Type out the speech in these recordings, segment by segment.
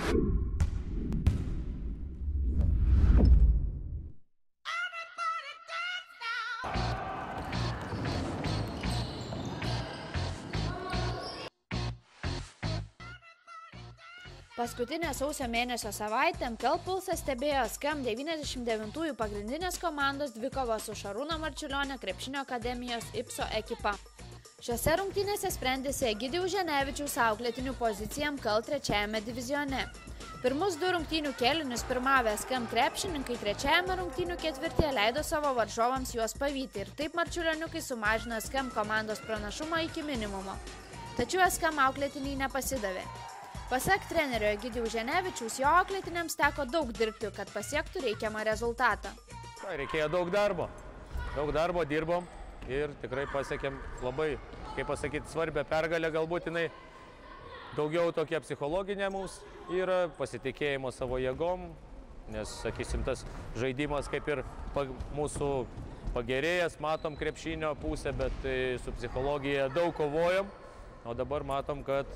Paskutinę sausio mėnesio savaitę MKL Pulsas stebėjo SKM 99-ųjų pagrindinės komandos dvikovą su Šarūno Marčiulionio krepšinio akademijos IPSO ekipa. Šiose rungtynėse sprendėsi Egidijaus Ženevičiaus auklėtinių poziciją MKL 3-ame divizione. Pirmus 2 rungtynių kėlinius pirmavę SKM krepšininkai 3-ame rungtynių ketvirtyje leido savo varžovams juos pavyti ir taip Marčiulioniukai sumažino SKM komandos pranašumą iki minimumo. Tačiau SKM auklėtiniai nepasidavė. Pasak trenerio Egidijaus Ženevičiaus, jo auklėtiniams teko daug dirbti, kad pasiektų reikiamą rezultatą. Reikėjo daug darbo. Daug darbo dirbom ir tikrai pasiekėm labai, kaip pasakyti, svarbią pergalę, galbūt jinai daugiau tokia psichologinė mums yra, pasitikėjimo savo jėgom, nes, sakysim, tas žaidimas kaip ir mūsų pagerėjęs, matom krepšinio pusę, bet su psichologija daug kovojom, o dabar matom, kad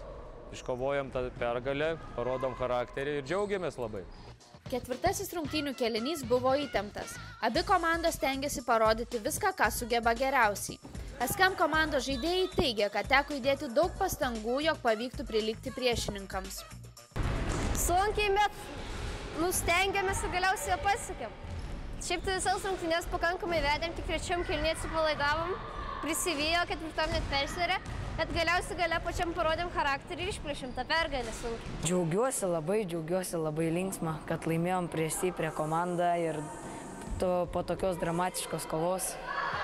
iškovojom tą pergalę, parodom charakterį ir džiaugiamės labai. Ketvirtasis rungtynių kėlinys buvo įtemptas. Abi komandos stengiasi parodyti viską, ką sugeba geriausiai. SKM komandos žaidėjai teigia, kad teko įdėti daug pastangų, jog pavyktų prilygti priešininkams. Sunkiai, bet stengiamės ir galiausiai pasiekėm. Šiaip tai visas rungtynės pakankamai vedėm, tik trečiam kėlinyje atsipalaidavom, prisivijo, ketvirtam net persverė. Bet galiausiai gale pačiam parodėm charakterį ir išplėšėm tą pergalę sunkiai. Džiaugiuosi labai linksma, kad laimėjom prieš stiprią komandą ir po tokios dramatiškos kovos.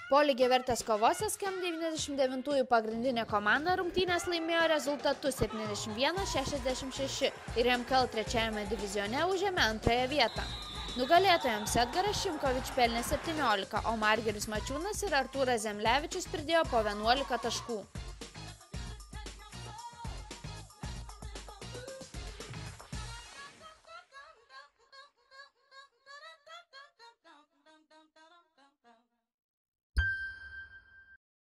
Po lygiavertės kovos SKM 99-ųjų pagrindinė komanda rungtynės laimėjo rezultatu 71-66 ir MKL 3-ame divizione užėmė antrąją vietą. Nugalėtojams Edgaras Šimkovič pelnė 17, o Margiris Mačiūnas ir Artūras Zemlevičius pridėjo po 11 taškų.